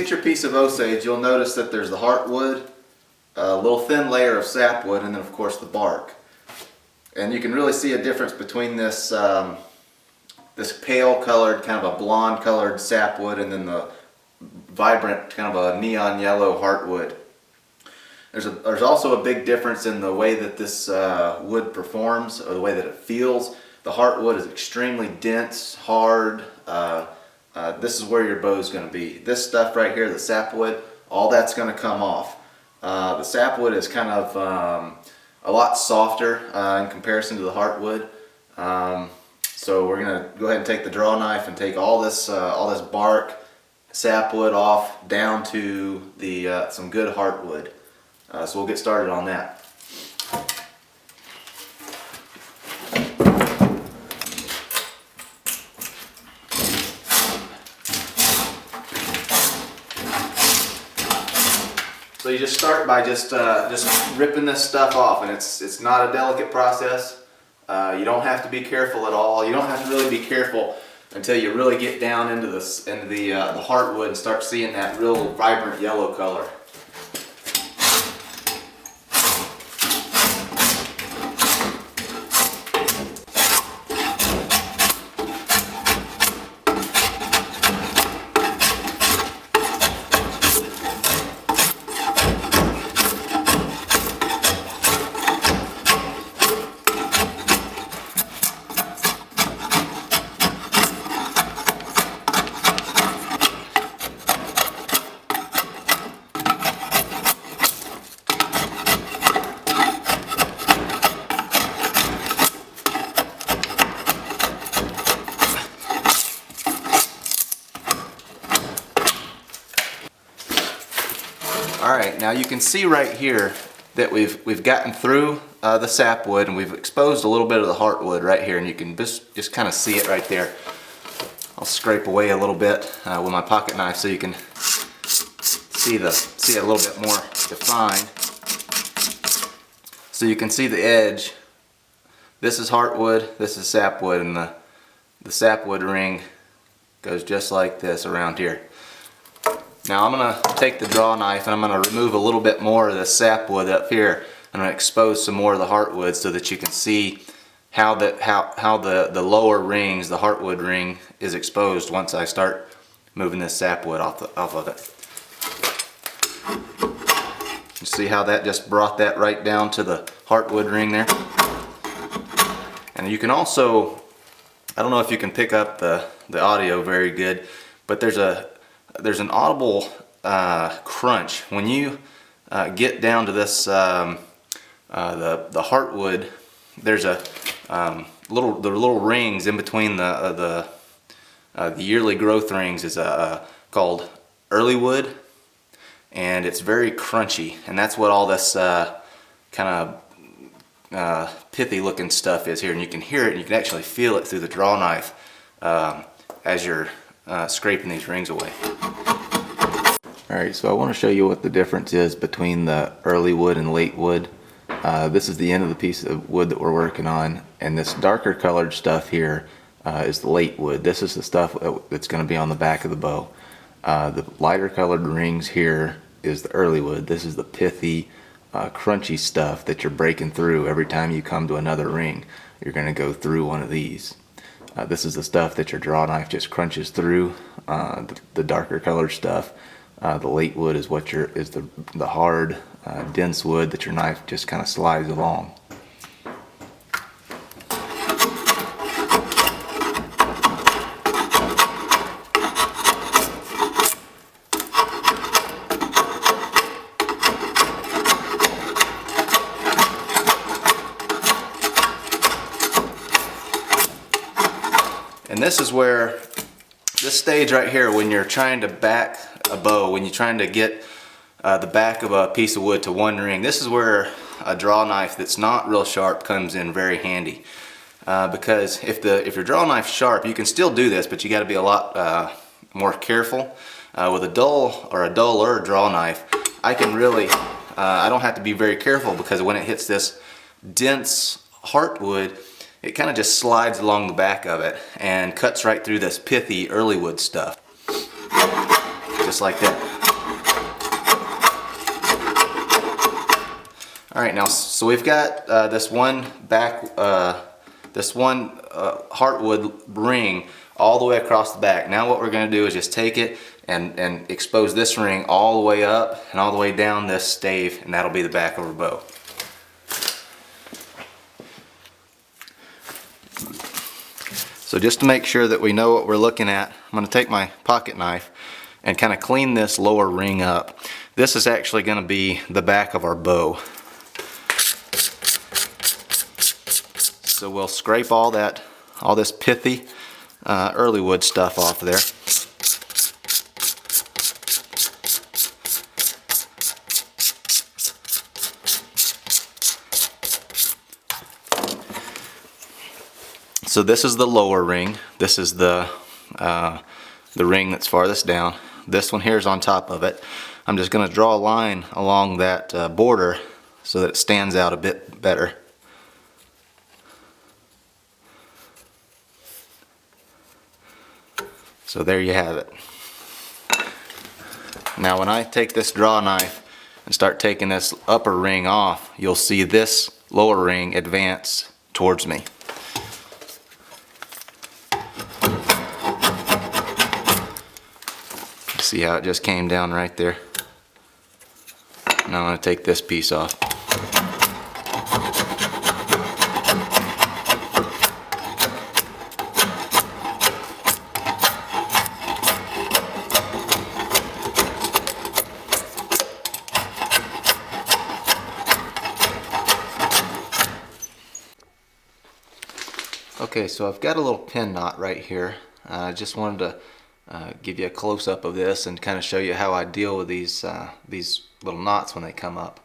get your piece of Osage, you'll notice that there's the heartwood, a little thin layer of sapwood, and then of course the bark. And you can really see a difference between this this pale colored, kind of a blonde colored sapwood, and then the vibrant, kind of a neon yellow heartwood. There's also a big difference in the way that this wood performs, or the way that it feels. The heartwood is extremely dense, hard. This is where your bow is going to be. This stuff right here, the sapwood, all that's going to come off. The sapwood is kind of a lot softer in comparison to the heartwood. So we're going to go ahead and take the draw knife and take all this bark, sapwood off down to the some good heartwood. So we'll get started on that. So you just start by just ripping this stuff off, and it's not a delicate process. You don't have to be careful at all. You don't have to really be careful until you really get down into the heartwood and start seeing that real vibrant yellow color. Alright, now you can see right here that we've gotten through the sapwood, and we've exposed a little bit of the heartwood right here, and you can just kind of see it right there. I'll scrape away a little bit with my pocket knife so you can see it a little bit more defined. So you can see the edge. This is heartwood, this is sapwood, and the sapwood ring goes just like this around here. Now I'm going to take the draw knife and I'm going to remove a little bit more of the sapwood up here. I'm going to expose some more of the heartwood so that you can see how the lower rings, the heartwood ring, is exposed once I start moving this sapwood off of it. You see how that just brought that right down to the heartwood ring there? And you can also, I don't know if you can pick up the audio very good, but there's an audible crunch when you get down to this the heartwood. There's the little rings in between the yearly growth rings is called early wood, and it's very crunchy, and that's what all this kind of pithy looking stuff is here, and you can hear it and you can actually feel it through the draw knife as you're scraping these rings away. Alright, so I want to show you what the difference is between the early wood and late wood. This is the end of the piece of wood that we're working on, and this darker colored stuff here is the late wood. This is the stuff that's going to be on the back of the bow. The lighter colored rings here is the early wood. This is the pithy, crunchy stuff that you're breaking through every time you come to another ring. You're going to go through one of these. This is the stuff that your draw knife just crunches through, the darker colored stuff. The late wood is the hard, dense wood that your knife just kind of slides along. And this is where, this stage right here, when you're trying to back a bow, when you're trying to get the back of a piece of wood to one ring, this is where a draw knife that's not real sharp comes in very handy. Because if your draw knife's sharp, you can still do this, but you got to be a lot more careful. With a dull or a duller draw knife, I can really, I don't have to be very careful, because when it hits this dense heartwood, it kind of just slides along the back of it and cuts right through this pithy early wood stuff. Just like that. All right, now so we've got this one heartwood ring all the way across the back. Now what we're going to do is just take it and expose this ring all the way up and all the way down this stave, and that'll be the back of our bow. So just to make sure that we know what we're looking at, I'm going to take my pocket knife and kind of clean this lower ring up. This is actually going to be the back of our bow. So we'll scrape all this pithy early wood stuff off there. So this is the lower ring. This is the ring that's farthest down. This one here is on top of it. I'm just going to draw a line along that border so that it stands out a bit better. So there you have it. Now when I take this draw knife and start taking this upper ring off, you'll see this lower ring advance towards me. See how it just came down right there? Now I'm going to take this piece off. Okay, so I've got a little pin knot right here. I just wanted to give you a close-up of this and kind of show you how I deal with these little knots when they come up.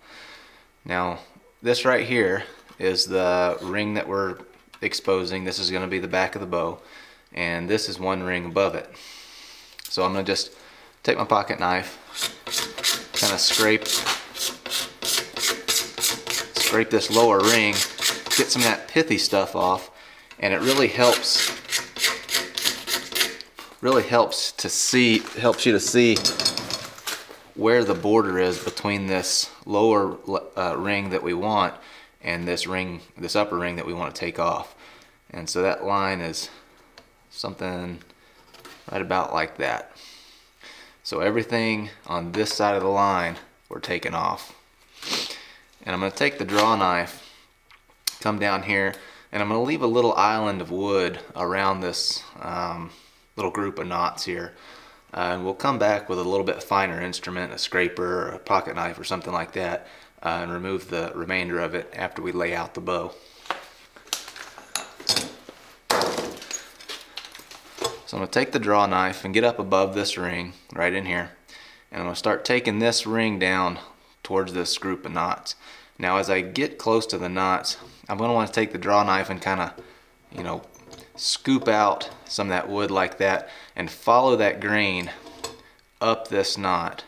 Now this right here is the ring that we're exposing. This is going to be the back of the bow, and this is one ring above it. So I'm going to just take my pocket knife, kind of scrape this lower ring, get some of that pithy stuff off, and it really helps you to see where the border is between this lower ring that we want and this upper ring that we want to take off. And so that line is something right about like that. So everything on this side of the line we're taking off. And I'm going to take the draw knife, come down here, and I'm going to leave a little island of wood around this little group of knots here. And we'll come back with a little bit finer instrument, a scraper or a pocket knife or something like that, and remove the remainder of it after we lay out the bow. So I'm going to take the draw knife and get up above this ring right in here, and I'm going to start taking this ring down towards this group of knots. Now as I get close to the knots, I'm going to want to take the draw knife and kind of, scoop out some of that wood like that and follow that grain up this knot.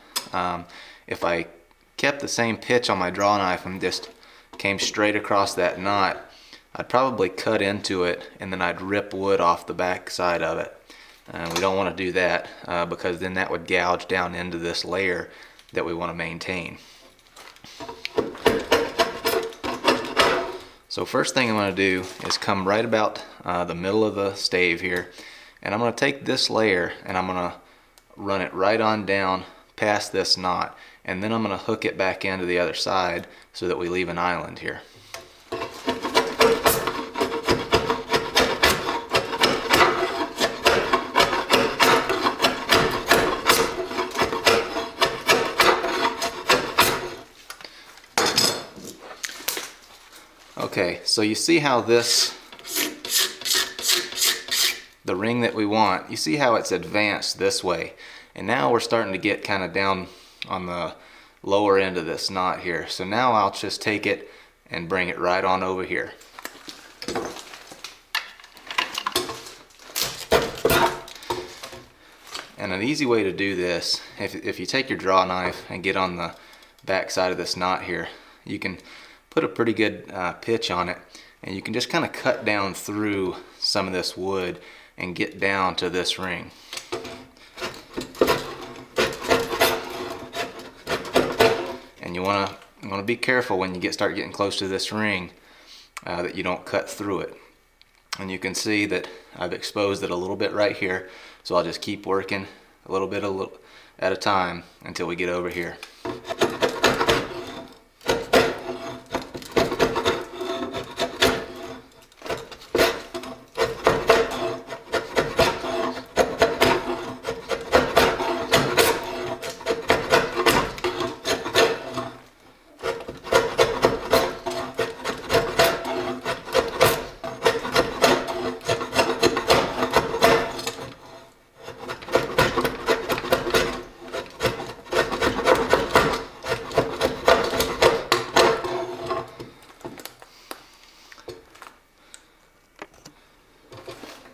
If I kept the same pitch on my draw knife and just came straight across that knot, I'd probably cut into it and then I'd rip wood off the back side of it. We don't want to do that because then that would gouge down into this layer that we want to maintain. So first thing I'm going to do is come right about the middle of the stave here, and I'm going to take this layer and I'm going to run it right on down past this knot, and then I'm going to hook it back into the other side so that we leave an island here. Okay, so you see how the ring that we want, you see how it's advanced this way. And now we're starting to get kind of down on the lower end of this knot here. So now I'll just take it and bring it right on over here. And an easy way to do this, if you take your draw knife and get on the back side of this knot here, you can put a pretty good pitch on it, and you can just kind of cut down through some of this wood and get down to this ring. And you want to You want to be careful when you start getting close to this ring that you don't cut through it. And you can see that I've exposed it a little bit right here, so I'll just keep working a little bit at a time until we get over here.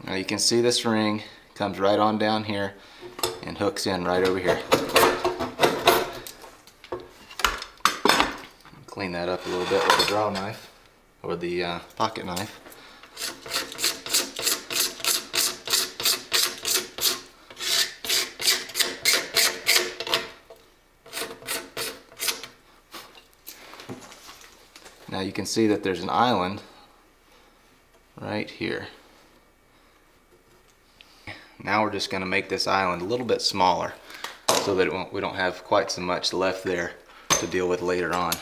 Now you can see this ring comes right on down here and hooks in right over here. Clean that up a little bit with the draw knife or the pocket knife. Now you can see that there's an island right here. Now we're just going to make this island a little bit smaller so that we don't have quite so much left there to deal with later on.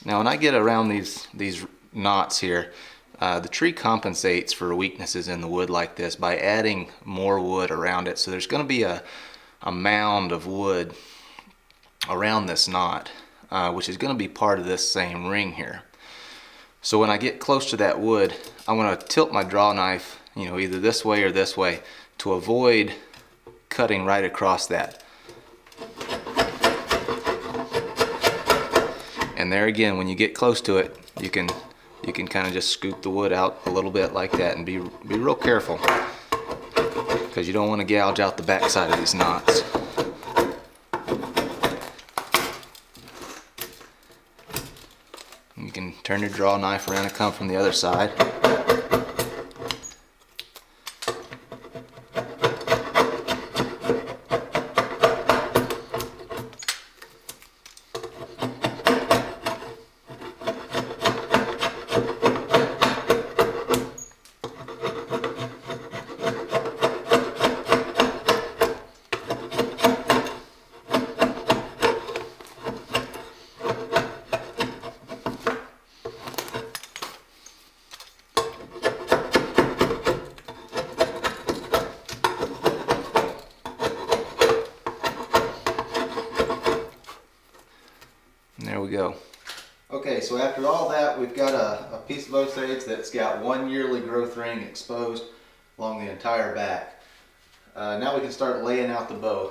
Now when I get around these knots here, the tree compensates for weaknesses in the wood like this by adding more wood around it. So there's going to be a mound of wood around this knot, which is going to be part of this same ring here. So when I get close to that wood, I want to tilt my draw knife, either this way or this way to avoid cutting right across that. And there again, when you get close to it, you can kind of just scoop the wood out a little bit like that, and be real careful, because you don't want to gouge out the back side of these knots. You can turn your draw knife around and come from the other side. There we go. Okay, so after all that, we've got a piece of Osage that's got one yearly growth ring exposed along the entire back. Now we can start laying out the bow.